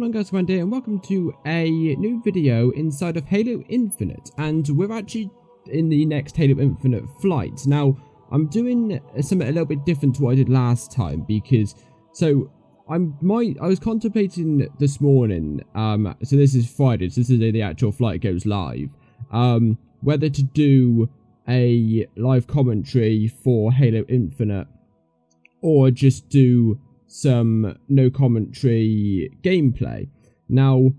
What on guys, Commander, and welcome to a new video inside of Halo Infinite, and we're actually in the next Halo Infinite flight. Now, I'm doing something a little bit different to what I did last time, because, I was contemplating this morning, so this is Friday, so this is the actual flight goes live, whether to do a live commentary for Halo Infinite, or just do some no commentary gameplay. Now,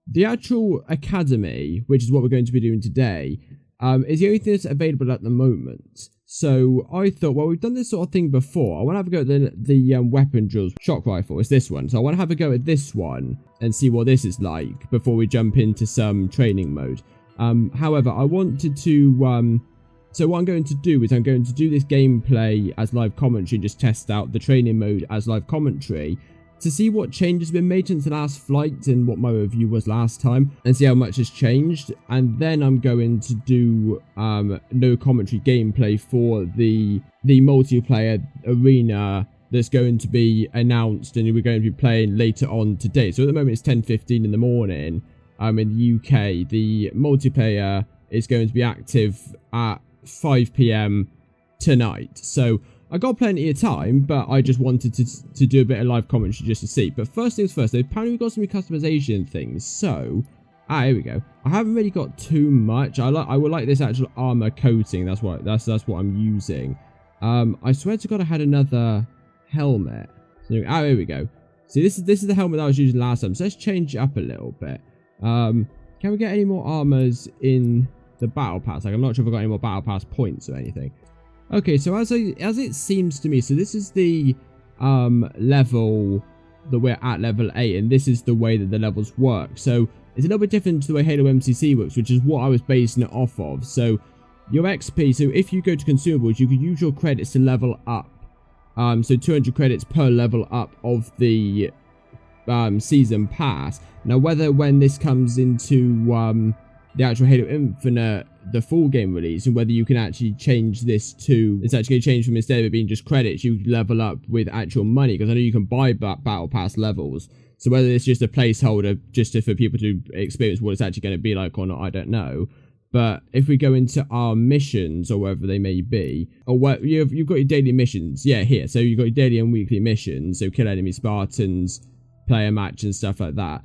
the actual academy, which is what we're going to be doing today, is the only thing that's available at the moment. So I thought, well, we've done this sort of thing before. I want to have a go at the weapon drills shock rifle. It's this one. So I want to have a go at this one and see what this is like before we jump into some training mode. However, I wanted to so what I'm going to do is I'm going to do this gameplay as live commentary, just test out the training mode as live commentary to see what changes have been made since the last flight and what my review was last time, and see how much has changed. And then I'm going to do no commentary gameplay for the multiplayer arena that's going to be announced and we're going to be playing later on today. So at the moment it's 10:15 in the morning in the UK. The multiplayer is going to be active at 5 PM tonight, so I got plenty of time, but I just wanted to do a bit of live commentary just to see. But first things first, apparently we've got some customization things. So here we go. I haven't really got too much. I would like this actual armor coating. That's what I'm using. I swear to God I had another helmet. So here we go. See, this is the helmet that I was using last time, so let's change it up a little bit. Can we get any more armors in the battle pass? Like, I'm not sure if I've got any more battle pass points or anything. Okay, so as it seems to me, so this is the level that we're at, level 8, and this is the way that the levels work. So it's a little bit different to the way Halo MCC works, which is what I was basing it off of. So your XP, so if you go to consumables, you can use your credits to level up. So 200 credits per level up of the season pass. Now, when this comes into the actual Halo Infinite, the full game release, and whether you can actually change this to, it's actually changed from, instead of it being just credits, you level up with actual money, because I know you can buy battle pass levels. So whether it's just a placeholder just for people to experience what it's actually going to be like or not, I don't know. But if we go into our missions, or wherever they may be, or what you've got your daily missions, yeah, here. So you've got your daily and weekly missions, so kill enemy Spartans, play a match and stuff like that.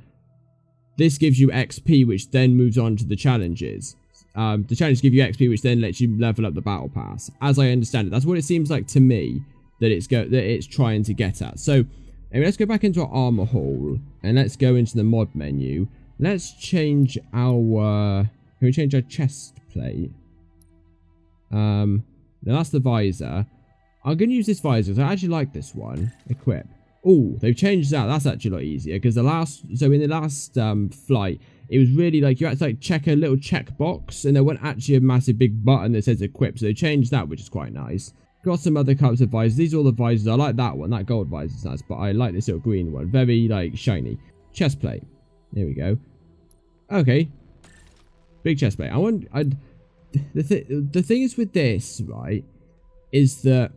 This gives you XP, which then moves on to the challenges. The challenges give you XP, which then lets you level up the battle pass. As I understand it, that's what it seems like to me that it's trying to get at. So, anyway, let's go back into our armor hall and let's go into the mod menu. Let's change our. Can we change our chest plate? Now that's the visor. I'm going to use this visor because I actually like this one. Equip. Oh, they've changed that. That's actually a lot easier, because in the last flight, it was really like you had to like check a little checkbox, and there wasn't actually a massive big button that says equip. So they changed that, which is quite nice. Got some other types of visors. These are all the visors. I like that one. That gold visor is nice, but I like this little green one. Very like shiny. Chest plate. There we go. Okay. Big chest plate. The thing is with this, right, is that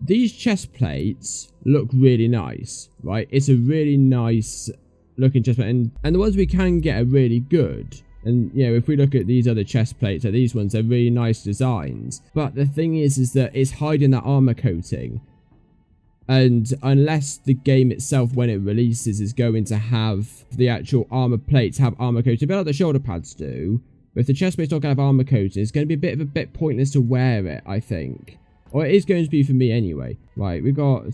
these chest plates look really nice, right? It's a really nice looking chest plate, and the ones we can get are really good. And, you know, if we look at these other chest plates, like these ones, they're really nice designs. But the thing is that it's hiding that armor coating. And unless the game itself, when it releases, is going to have the actual armor plates have armor coating, a bit like the shoulder pads do, but if the chest plate's not going to have armor coating, it's going to be a bit pointless to wear it, I think. Or it is going to be for me anyway. Right, we've got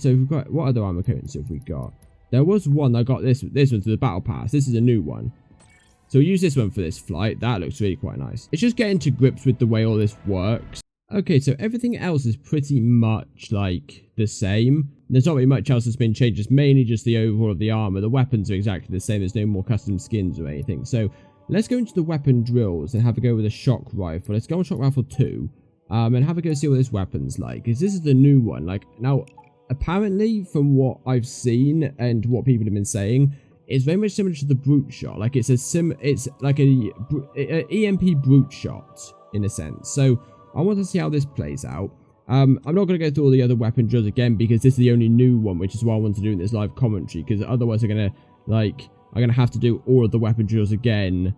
what other armor coatings have we got? There was one I got this one to the battle pass. This is a new one. So we'll use this one for this flight. That looks really quite nice. It's just getting to grips with the way all this works. Okay, so everything else is pretty much like the same. There's not really much else that's been changed. It's mainly just the overall of the armor. The weapons are exactly the same. There's no more custom skins or anything. So let's go into the weapon drills and have a go with a shock rifle. Let's go on shock rifle 2. And have a go see what this weapon's like, because this is the new one. Like, now, apparently, from what I've seen and what people have been saying, it's very much similar to the brute shot. Like, it's like a EMP brute shot in a sense. So I want to see how this plays out. I'm not going to go through all the other weapon drills again, because this is the only new one, which is what I want to do in this live commentary, because otherwise I'm going to like, I'm going to have to do all of the weapon drills again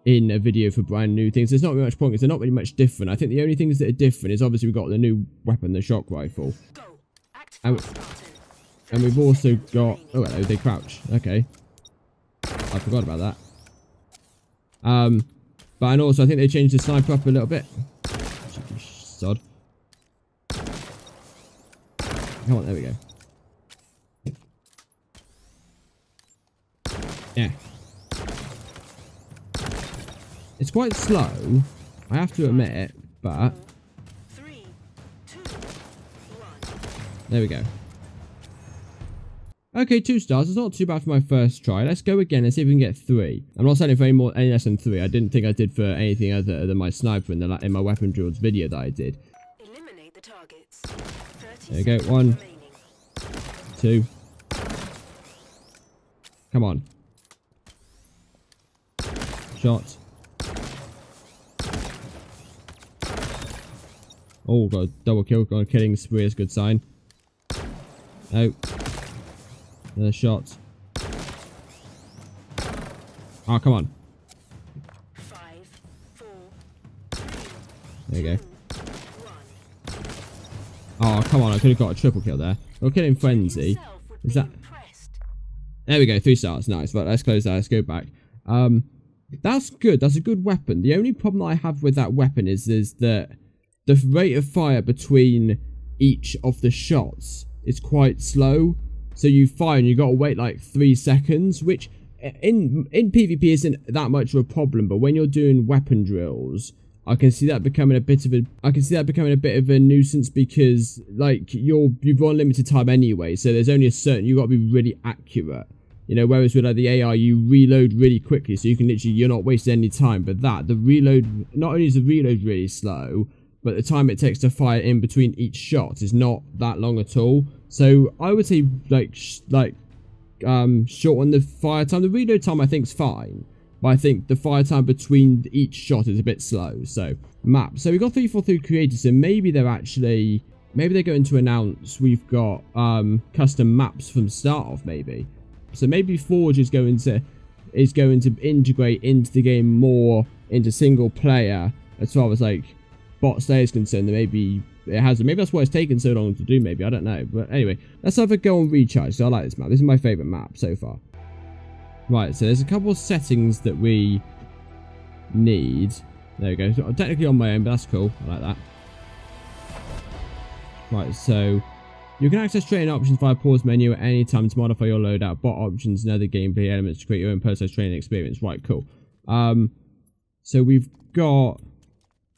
in a video for brand new things. There's not really much point because they're not really much different. I think the only things that are different is obviously we've got the new weapon, the shock rifle. And we've also got... Oh, hello, they crouch. Okay. I forgot about that. But and also I think they changed the sniper up a little bit. Cheeky sod. Come on, there we go. Yeah. It's quite slow, I have to admit it, but... There we go. Okay, 2 stars. It's not too bad for my first try. Let's go again and see if we can get 3. I'm not saying for any less than 3. I didn't think I did for anything other than my sniper in my weapon drills video that I did. Eliminate the targets. There we go. 1, 2. Come on. Shot. Oh, got a double kill. Got a killing spree. That's a good sign. Oh. Another shot. Oh, come on. 5, 4, 3, there you go. 2, 1. Oh, come on. I could have got a triple kill there. We're killing frenzy. Is that... There we go. 3 stars. Nice. Right, let's close that. Let's go back. That's good. That's a good weapon. The only problem I have with that weapon is that the rate of fire between each of the shots is quite slow. So you fire and you got to wait like 3 seconds, which in PvP isn't that much of a problem. But when you're doing weapon drills, I can see that becoming a bit of a nuisance because like you've got limited time anyway. So there's only you've got to be really accurate. You know, whereas with like the AI, you reload really quickly, so you can literally, you're not wasting any time. But the reload, not only is the reload really slow, but the time it takes to fire in between each shot is not that long at all. So I would say shorten the fire time. The reload time I think is fine, but I think the fire time between each shot is a bit slow. So map. So we've got 343 creators, so maybe they're going to announce we've got custom maps from the start off maybe. So maybe Forge is going to integrate into the game more into single player as far as like bot stay is concerned. Then maybe it hasn't. Maybe that's why it's taken so long to do. Maybe I don't know. But anyway, let's have a go on recharge. So I like this map. This is my favorite map so far. Right. So there's a couple of settings that we need. There we go. So I'm technically on my own, but that's cool. I like that. Right. So you can access training options via pause menu at any time to modify your loadout, bot options, and other gameplay elements to create your own personalized training experience. Right, cool. So we've got...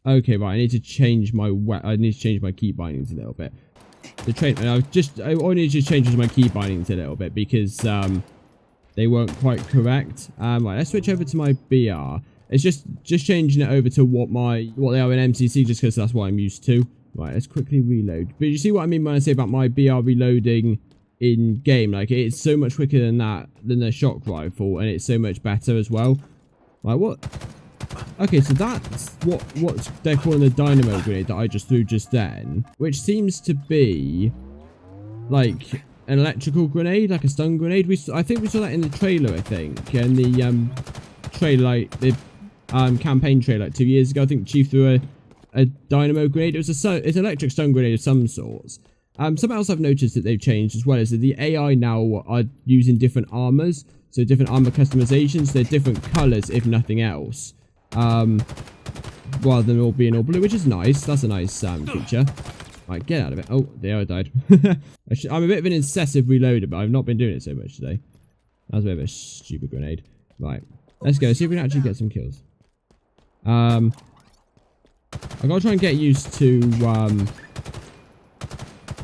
Okay, right, I need to change my key bindings a little bit. The train... I need to change my key bindings a little bit because they weren't quite correct. Right, let's switch over to my BR. It's just changing it over to what they are in MCC, just because that's what I'm used to. Right, let's quickly reload. But you see what I mean when I say about my BR reloading in game? Like, it's so much quicker than the shock rifle, and it's so much better as well. Right, what? Okay, so that's what they're calling the dynamo grenade that I just threw just then, which seems to be like an electrical grenade, like a stun grenade. I think we saw that in the trailer. I think in the trailer, like the campaign trailer, like 2 years ago. I think Chief threw a dynamo grenade. It's an electric stun grenade of some sorts. Something else I've noticed that they've changed as well is that the AI now are using different armors, so different armor customizations. They're different colors, if nothing else, rather than all being all blue, which is nice. That's a nice feature. Right, get out of it. Oh, the AI died. I'm a bit of an incessive reloader, but I've not been doing it so much today. That was a bit of a stupid grenade. Right, let's go. See if we can actually get some kills. I gotta try and get used to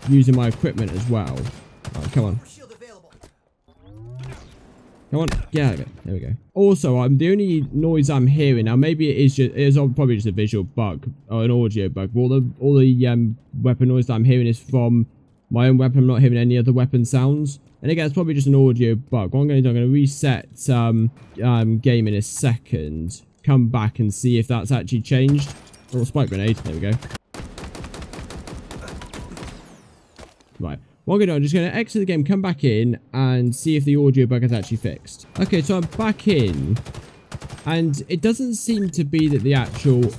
using my equipment as well. Right, come on. Come on, get out of it. There we go. Also, the only noise I'm hearing now, maybe it is probably just a visual bug or an audio bug. But all the weapon noise that I'm hearing is from my own weapon. I'm not hearing any other weapon sounds. And again, it's probably just an audio bug. What I'm going to do, I'm going to reset game in a second. Come back and see if that's actually changed. Oh, spike grenade. There we go. Right. What What I'm going to do, I'm just going to exit the game, come back in, and see if the audio bug is actually fixed. Okay, so I'm back in, and it doesn't seem to be that the actual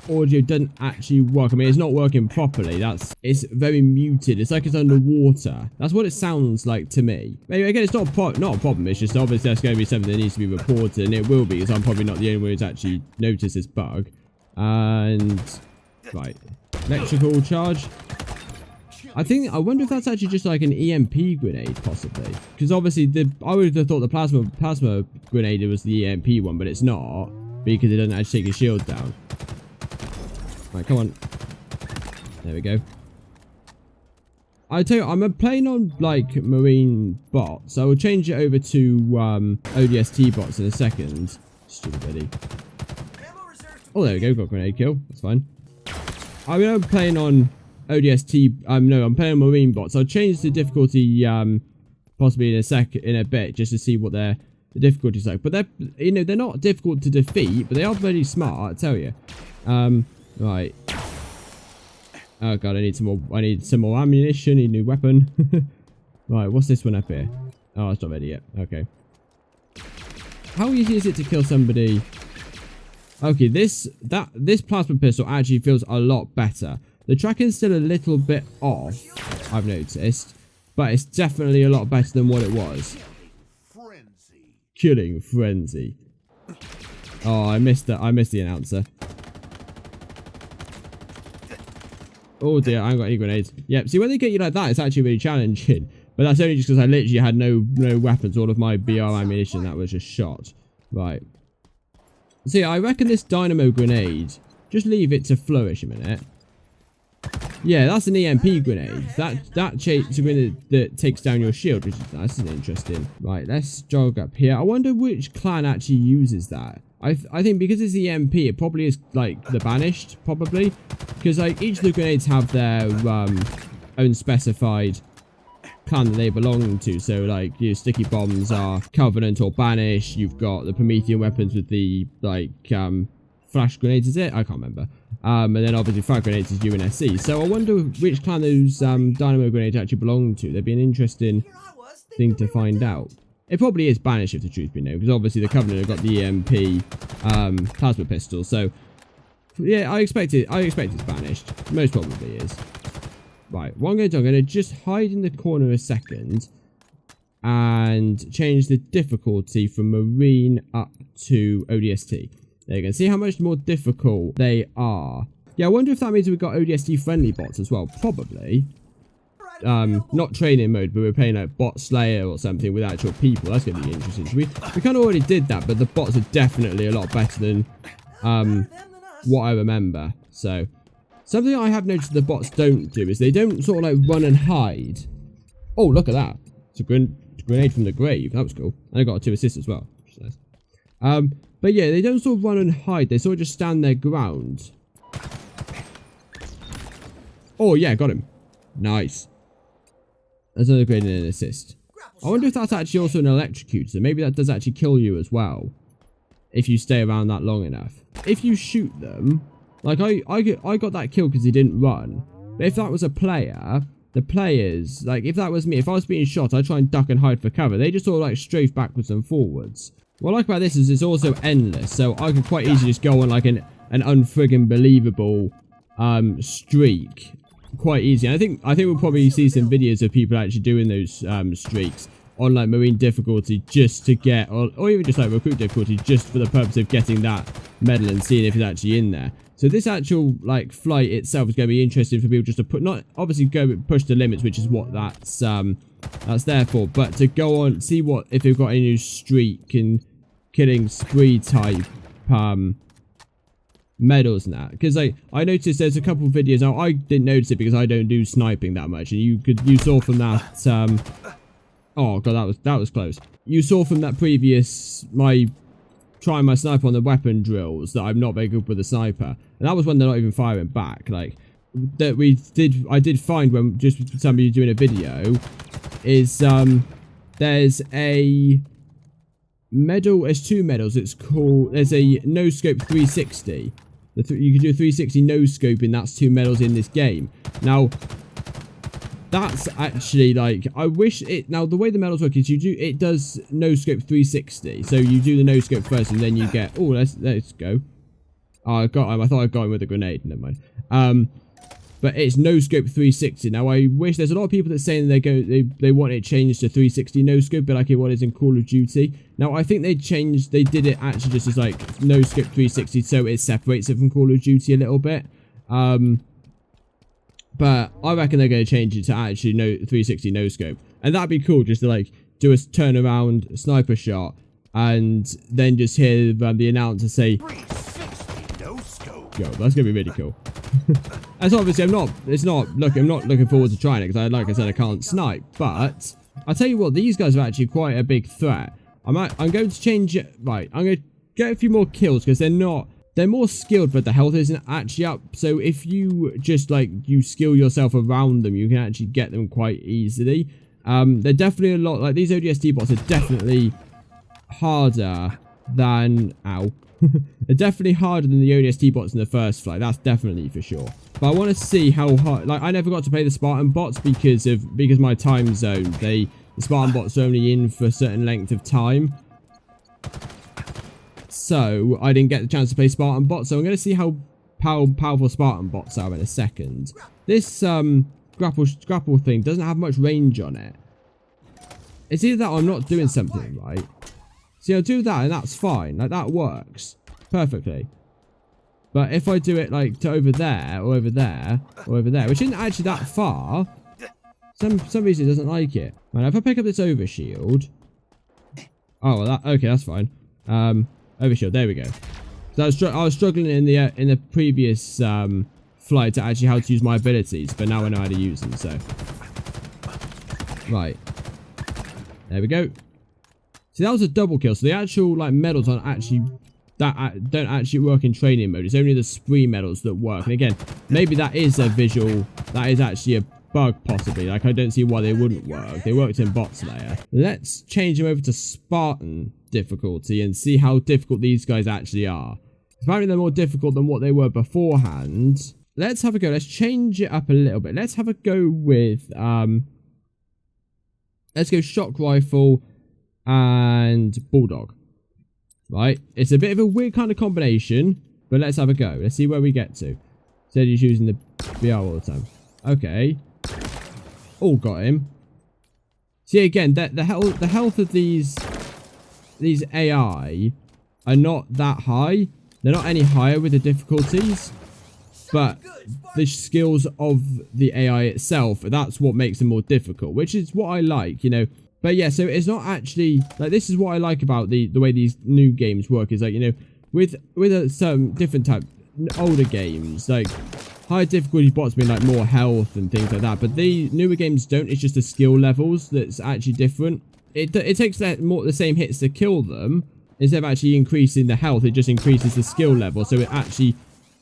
audio doesn't actually work. I mean, it's not working properly. It's very muted. It's like it's underwater. That's what it sounds like to me. Anyway, again, it's not a problem. It's just obviously that's going to be something that needs to be reported, and it will be, because I'm probably not the only one who's actually noticed this bug. And right, electrical charge. I wonder if that's actually just like an EMP grenade, possibly, because obviously I would have thought the plasma grenade was the EMP one, but it's not, because it doesn't actually take your shield down. Right, come on. There we go. I tell you, I'm playing on like marine bots. I will change it over to ODST bots in a second. Stupid Eddie. Oh, there we go. Got a grenade kill. That's fine. I mean, I'm playing on ODST. No, I'm playing on marine bots. I'll change the difficulty possibly in a bit, just to see what the difficulty's like. But they're not difficult to defeat, but they are very smart, I tell you. Right. Oh god, I need some more ammunition, need a new weapon. Right, what's this one up here? Oh, it's not ready yet. Okay. How easy is it to kill somebody? Okay, this plasma pistol actually feels a lot better. The tracking's still a little bit off, I've noticed, but it's definitely a lot better than what it was. Killing frenzy. Oh, I missed the announcer. Oh dear, I haven't got any grenades. Yep, see, when they get you like that, it's actually really challenging. But that's only just because I literally had no weapons. All of my BR ammunition that was just shot. Right. See, I reckon this dynamo grenade, just leave it to flourish a minute. Yeah, that's an EMP grenade. That's a grenade that takes down your shield, which is nice and interesting. Right, let's jog up here. I wonder which clan actually uses that. I think because it's EMP, it probably is like the banished, probably, because like each of the grenades have their own specified clan that they belong to. So like your sticky bombs are Covenant or Banish. You've got the Promethean weapons with the like flash grenades, is it? I can't remember. And then obviously frag grenades is UNSC. So I wonder which clan those dynamo grenades actually belong to. That'd be an interesting thing to find out. It probably is banished, if the truth be known, because obviously the Covenant have got the EMP plasma pistol. So yeah, I expect it's banished. Most probably is. Right, what I'm going to just hide in the corner a second and change the difficulty from marine up to ODST. There you go. See how much more difficult they are. Yeah, I wonder if that means we've got ODST friendly bots as well. Probably. Not training mode, but we're playing like bot slayer or something with actual people. That's going to be interesting. So we kind of already did that, but the bots are definitely a lot better than what I remember. So something I have noticed the bots don't do is they don't sort of like run and hide. Oh, look at that. It's a grenade from the grave. That was cool. And I got 2 assists as well, which is nice. But yeah, they don't sort of run and hide. They sort of just stand their ground. Oh yeah, got him. Nice. There's another grenade and an assist. I wonder if that's actually also an electrocutor. Maybe that does actually kill you as well, if you stay around that long enough. If you shoot them, like I got that kill because he didn't run. But if that was a player, the players, like if that was me, if I was being shot, I'd try and duck and hide for cover. They just sort of like strafe backwards and forwards. What I like about this is it's also endless, so I could quite easily just go on like an unfriggin' believable streak. Quite easy. And I think we'll probably see some videos of people actually doing those streaks on like marine difficulty just to get, or even just like recruit difficulty, just for the purpose of getting that medal and seeing if it's actually in there. So this actual like flight itself is going to be interesting for people just to put, not obviously go push the limits, which is what that's there for, but to go on, see what if they've got any new streak and killing spree type medals and that, because I noticed there's a couple of videos. Now I didn't notice it because I don't do sniping that much, and you saw from that oh god, that was close. You saw from that previous trying my sniper on the weapon drills that I'm not very good with a sniper, and that was when they're not even firing back. Like that I did find when just somebody doing a video is there's a medal. There's 2 medals. It's called, there's a no scope 360. You can do a 360 no scope, and that's 2 medals in this game. Now That's actually like, I wish it, now the way the medals work is it does no scope 360. So you do the no scope first and then you get, oh, let's go. Oh, I got him. I thought I got him with a grenade. Never mind. But it's no scope 360. Now I wish, there's a lot of people that saying they want it changed to 360 no scope, but like it was in Call of Duty. Now I think they did it actually just as like no scope 360, so it separates it from Call of Duty a little bit. But I reckon they're going to change it to actually 360 no scope, and that'd be cool just to like do a turnaround sniper shot, and then just hear the announcer say 360 no scope. Yo, that's gonna be really cool. As obviously I'm not looking forward to trying it because like I said, I can't snipe. But I'll tell you what, these guys are actually quite a big threat. I'm going to change it. Right, I'm going to get a few more kills because they're more skilled, but the health isn't actually up. So if you just like you skill yourself around them, you can actually get them quite easily. They're definitely a lot like these ODST bots are definitely harder than they're definitely harder than the ODST bots in the first flight. That's definitely for sure. But I want to see how hard. Like I never got to play the Spartan bots because my time zone. The Spartan bots are only in for a certain length of time. So I didn't get the chance to play Spartan bots. So I'm going to see how powerful Spartan bots are in a second. This grapple thing doesn't have much range on it. It's either that or I'm not doing something right. See, I'll do that and that's fine. Like that works perfectly. But if I do it like to over there or over there or over there, which isn't actually that far, some reason it doesn't like it. Right, if I pick up this overshield. Oh, well, okay, that's fine. Overshield, there we go. So I was struggling in the previous flight to actually how to use my abilities, but now I know how to use them. So right, there we go. See, that was a double kill. So the actual like medals don't actually work in training mode. It's only the spree medals that work. And again, maybe that is a visual. That is actually a bug possibly. Like I don't see why they wouldn't work. They worked in bots layer. Let's change them over to Spartan difficulty and see how difficult these guys actually are. Apparently they're more difficult than what they were beforehand. Let's have a go. Let's change it up a little bit. Let's have a go with let's go shock rifle and bulldog. Right, it's a bit of a weird kind of combination, but let's have a go. Let's see where we get to. Said he's using the BR all the time. Okay. Oh, got him. See again, the health of these AI are not that high. They're not any higher with the difficulties, but the skills of the AI itself, that's what makes them more difficult, which is what I like, you know. But yeah, so it's not actually like, this is what I like about the way these new games work is like, you know, with some different type older games, like higher difficulty bots mean like more health and things like that, but the newer games don't. It's just the skill levels that's actually different. It takes the same hits to kill them. Instead of actually increasing the health, it just increases the skill level. So it actually,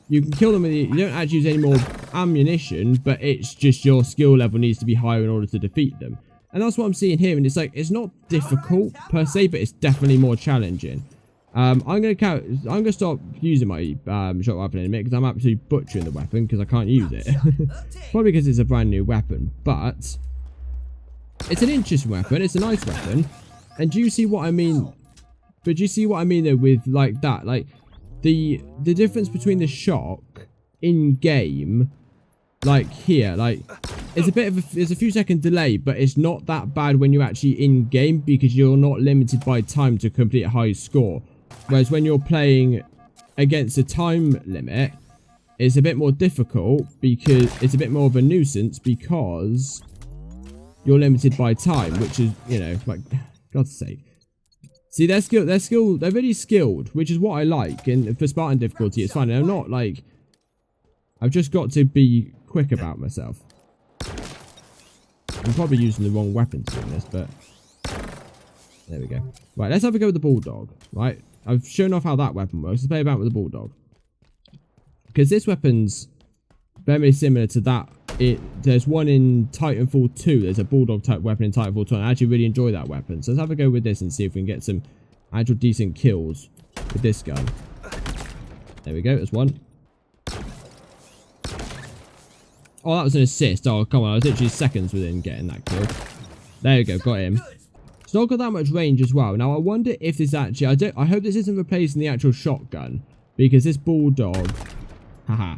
you can kill them with, you don't actually use any more ammunition, but it's just your skill level needs to be higher in order to defeat them. And that's what I'm seeing here, and it's like, it's not difficult per se, but it's definitely more challenging. I'm gonna stop using my shot rifle in a minute because I'm absolutely butchering the weapon because I can't use it. Probably because it's a brand new weapon, but it's an interesting weapon. It's a nice weapon. And do you see what I mean? But do you see what I mean though with like that? Like the difference between the shock in game, like here, like it's a bit of there's a few second delay, but it's not that bad when you're actually in game because you're not limited by time to complete a high score. Whereas when you're playing against a time limit, it's a bit more difficult because it's a bit more of a nuisance because you're limited by time, which is, you know, like, God's sake. See, they're skilled, they're really skilled, which is what I like. And for Spartan difficulty, it's fine. And I'm not like, I've just got to be quick about myself. I'm probably using the wrong weapon to be honest, but there we go. Right, let's have a go with the bulldog. Right, I've shown off how that weapon works. Let's play about with the bulldog because this weapon's very similar to that. There's one in Titanfall 2. There's a bulldog type weapon in Titanfall 2. And I actually really enjoy that weapon. So let's have a go with this and see if we can get some actual decent kills with this gun. There we go. There's one. Oh, that was an assist. Oh, come on. I was literally seconds within getting that kill. There you go. Got him. It's not got that much range as well. Now, I wonder if this actually... I hope this isn't replacing the actual shotgun. Because this Bulldog... Haha.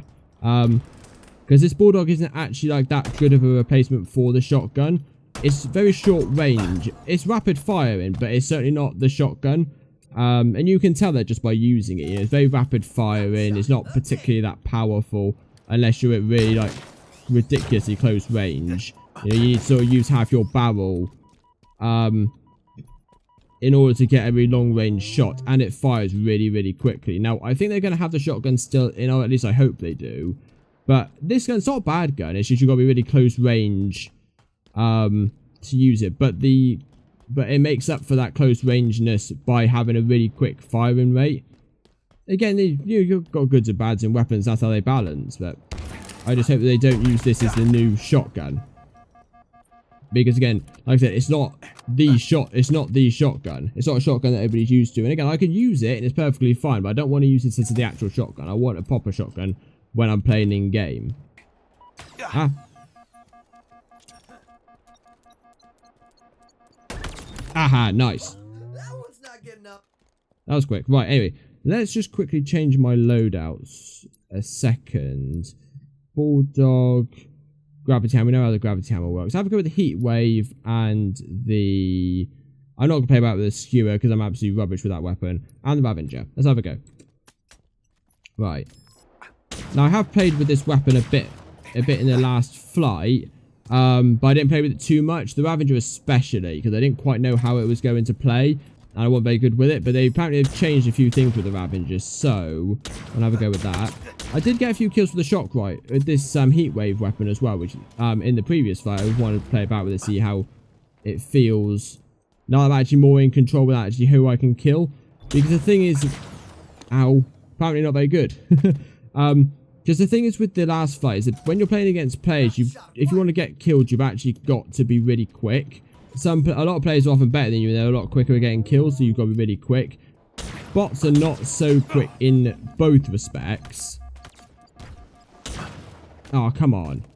Because this Bulldog isn't actually like that good of a replacement for the shotgun. It's very short range. It's rapid firing, but it's certainly not the shotgun. And you can tell that just by using it. You know, it's very rapid firing. It's not particularly that powerful unless you're at really like ridiculously close range. You know, you need to sort of use half your barrel in order to get a really long range shot, and it fires really, really quickly. Now, I think they're going to have the shotgun still in, or at least I hope they do. But this gun's not a bad gun. It's just you've got to be really close range to use it. But it makes up for that close rangeness by having a really quick firing rate. Again, you've got goods and bads in weapons. That's how they balance. But I just hope that they don't use this as the new shotgun. Because again, like I said, it's not the shotgun. It's not a shotgun that everybody's used to. And again, I can use it and it's perfectly fine, but I don't want to use it as the actual shotgun. I want a proper shotgun when I'm playing in game. Ah. Aha, nice. That one's not getting up. That was quick. Right, anyway, let's just quickly change my loadouts a second. Bulldog. Gravity hammer, we know how the gravity hammer works. Have a go with the heat wave and the... I'm not going to play about with the skewer because I'm absolutely rubbish with that weapon. And the Ravager. Let's have a go. Right. Now, I have played with this weapon a bit in the last flight. But I didn't play with it too much. The Ravager especially, because I didn't quite know how it was going to play. And I wasn't very good with it, but they apparently have changed a few things with the Ravager, so I'll have a go with that. I did get a few kills with the Shockwave, with this heat wave weapon as well, which in the previous fight I wanted to play about with it, see how it feels. Now I'm actually more in control with actually who I can kill, because the thing is, ow, apparently not very good. Because the thing is with the last fight is that when you're playing against players, if you want to get killed, you've actually got to be really quick. A lot of players are often better than you, and they're a lot quicker at getting kills, so you've got to be really quick. Bots are not so quick in both respects. Oh, come on.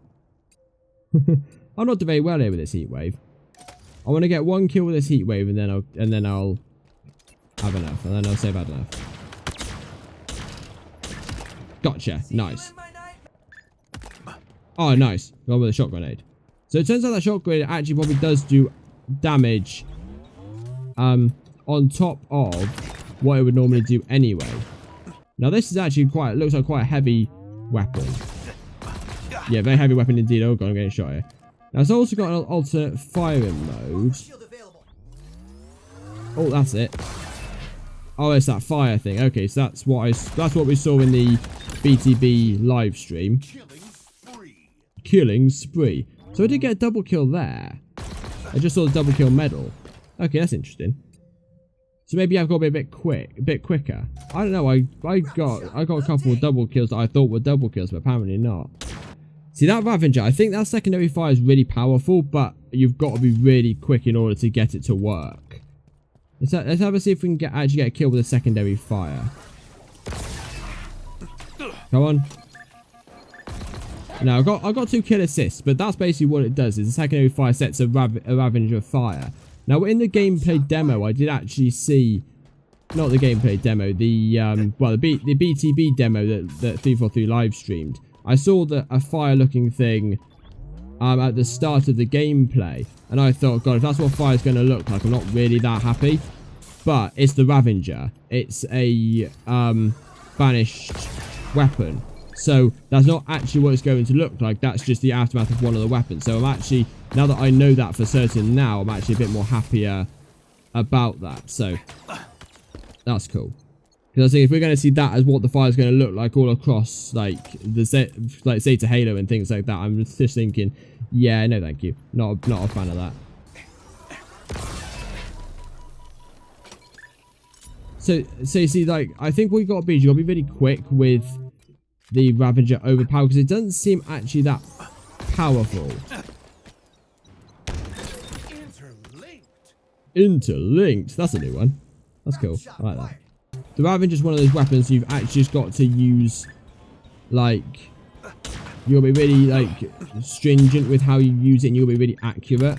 I'm not doing very well here with this heat wave. I want to get one kill with this heat wave, and then I'll have enough, and then I'll say I've had enough. Gotcha. Nice. Oh, nice. Gone with a shot grenade. So it turns out that shot grenade actually probably does do damage on top of what it would normally do anyway. Now this is actually looks like quite a heavy weapon. Yeah, very heavy weapon indeed. Oh god, I'm getting shot here. Now it's also got an alternate firing mode. Oh, that's it. Oh, it's that fire thing. Okay, so that's what we saw in the BTB live stream. Killing spree. So I did get a double kill there. I just saw the double kill medal. Okay, that's interesting. So maybe I've got to be a bit quicker. I don't know. I got a couple of double kills that I thought were double kills, but apparently not. See, that Ravager, I think that secondary fire is really powerful, but you've got to be really quick in order to get it to work. Let's have a see if we can actually get a kill with a secondary fire. Come on. Now, I got 2 kill assists, but that's basically what it does, is the secondary fire sets a Ravager fire. Now, in the gameplay demo, I did actually see, not the gameplay demo, the BTB demo that 343 live streamed. I saw a fire-looking thing at the start of the gameplay, and I thought, God, if that's what fire's going to look like, I'm not really that happy. But it's the Ravager. It's a banished weapon. So that's not actually what it's going to look like. That's just the aftermath of one of the weapons. So I'm actually, now that I know that for certain now, I'm actually a bit more happier about that. So that's cool. Because I think if we're going to see that as what the fire's going to look like all across, like Zeta Halo and things like that, I'm just thinking, yeah, no, thank you. Not a fan of that. So you see, like, I think what you've got to be is you've got to be really quick with the Ravager overpowered, because it doesn't seem actually that powerful. Interlinked. That's a new one. That's cool. I like that. The Ravager is one of those weapons you've actually just got to use, like, you'll be really like stringent with how you use it, and you'll be really accurate.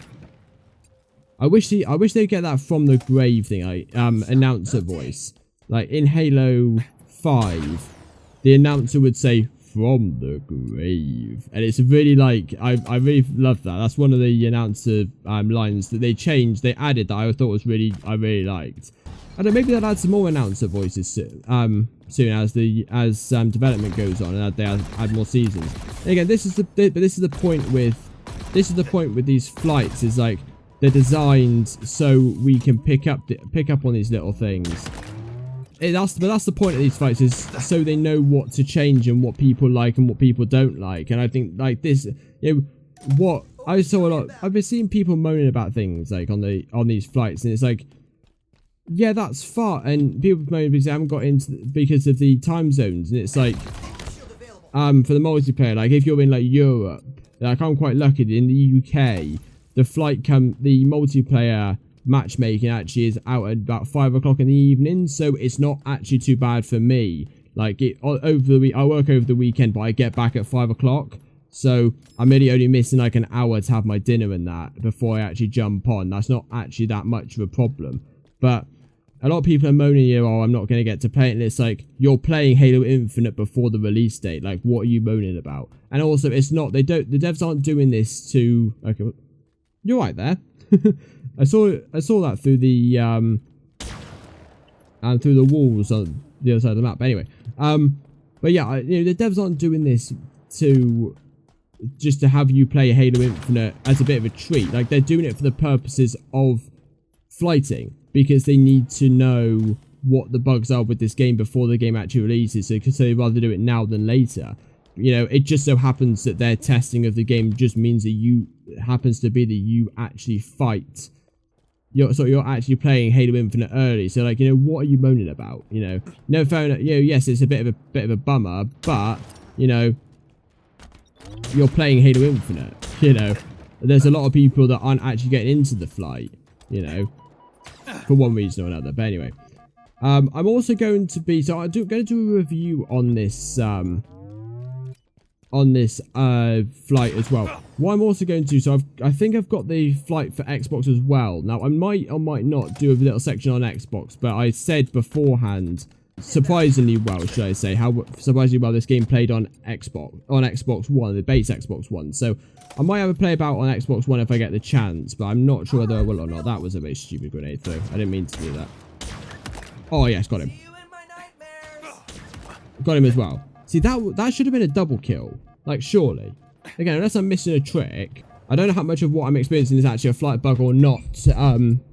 I wish they'd get that from the grave thing, like announcer voice. Like in Halo 5, the announcer would say from the grave, and it's really like I really love that. That's one of the announcer lines that they changed, they added, that I thought was really, I really liked. I don't know, maybe they'll add some more announcer voices soon as development goes on, and they add more seasons. And again, this is the point with these flights, is like they're designed so we can pick up on these little things. That's the point of these fights, is so they know what to change and what people like and what people don't like. And I think like this, you know, what I saw a lot, I've been seeing people moaning about things like on these flights, and it's like, yeah, that's far, and people moaning because they haven't got into because of the time zones, and it's like for the multiplayer, like if you're in like Europe, like I'm quite lucky in the UK, the multiplayer matchmaking actually is out at about 5 o'clock in the evening, so it's not actually too bad for me. Like over the week, I work over the weekend, but I get back at 5 o'clock, so I'm really only missing like an hour to have my dinner and that before I actually jump on. That's not actually that much of a problem. But a lot of people are moaning, you know, oh, I'm not going to get to play it, and it's like, you're playing Halo Infinite before the release date. Like, what are you moaning about? And also, it's not, the devs aren't doing this to, okay, you're right there. I saw that through the walls on the other side of the map. But anyway, but yeah, you know, the devs aren't doing this just to have you play Halo Infinite as a bit of a treat. Like, they're doing it for the purposes of flighting, because they need to know what the bugs are with this game before the game actually releases. So they'd rather do it now than later. You know, it just so happens that their testing of the game just means that you actually fight. You're actually playing Halo Infinite early. So like, you know, what are you moaning about? You know, no, fair enough. You know, yes, it's a bit of a bummer, but you know, you're playing Halo Infinite. You know, there's a lot of people that aren't actually getting into the flight. You know, for one reason or another. But anyway, I'm also going to be going to do a review on this flight as well. What I'm also going to do, so I think I've got the flight for Xbox as well. Now I might or might not do a little section on Xbox, but I said beforehand, surprisingly well, should I say, how surprisingly well this game played on Xbox One, the base Xbox One. So I might have a play about on Xbox One if I get the chance, but I'm not sure whether I will or not. That was a very stupid grenade throw. I didn't mean to do that. Oh yes, got him. Got him as well. See, that should have been a double kill. Like, surely. Again, unless I'm missing a trick, I don't know how much of what I'm experiencing is actually a flight bug or not,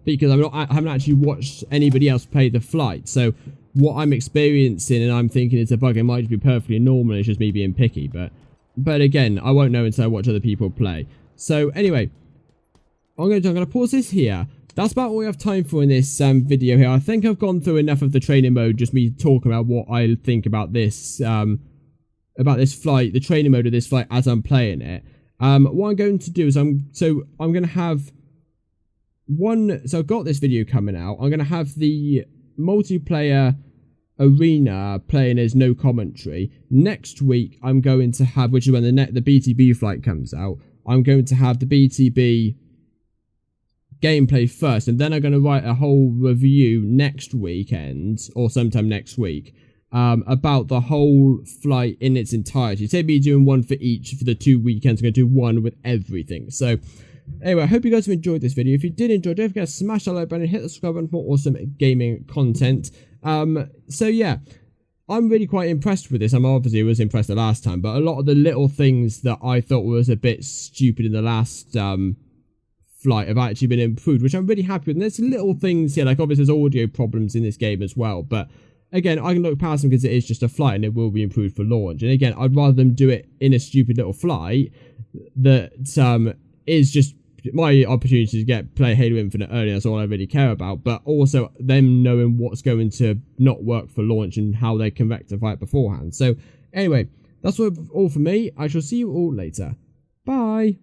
because I haven't actually watched anybody else play the flight. So what I'm experiencing and I'm thinking it's a bug, it might just be perfectly normal. It's just me being picky. But again, I won't know until I watch other people play. So anyway, I'm gonna pause this here. That's about all we have time for in this video here. I think I've gone through enough of the training mode, just me talking about what I think about this flight, the training mode of this flight as I'm playing it. What I'm going to do is I'm going to have so I've got this video coming out. I'm going to have the multiplayer arena playing as no commentary. Next week I'm going to have, which is when the BTB flight comes out, I'm going to have the BTB gameplay first, and then I'm going to write a whole review next weekend or sometime next week about the whole flight in its entirety. Say me doing one for each for the 2 weekends. I'm going to do one with everything. So anyway, I hope you guys have enjoyed this video. If you did enjoy, don't forget to smash that like button and hit the subscribe button for more awesome gaming content. So yeah, I'm really quite impressed with this. I'm obviously was impressed the last time, but a lot of the little things that I thought was a bit stupid in the last flight have actually been improved, which I'm really happy with. And there's little things here, like obviously there's audio problems in this game as well, but again, I can look past them because it is just a flight and it will be improved for launch. And again, I'd rather them do it in a stupid little flight that is just my opportunity to play Halo Infinite early. That's all I really care about, but also them knowing what's going to not work for launch and how they can rectify it beforehand. So anyway, that's all for me. I shall see you all later. Bye.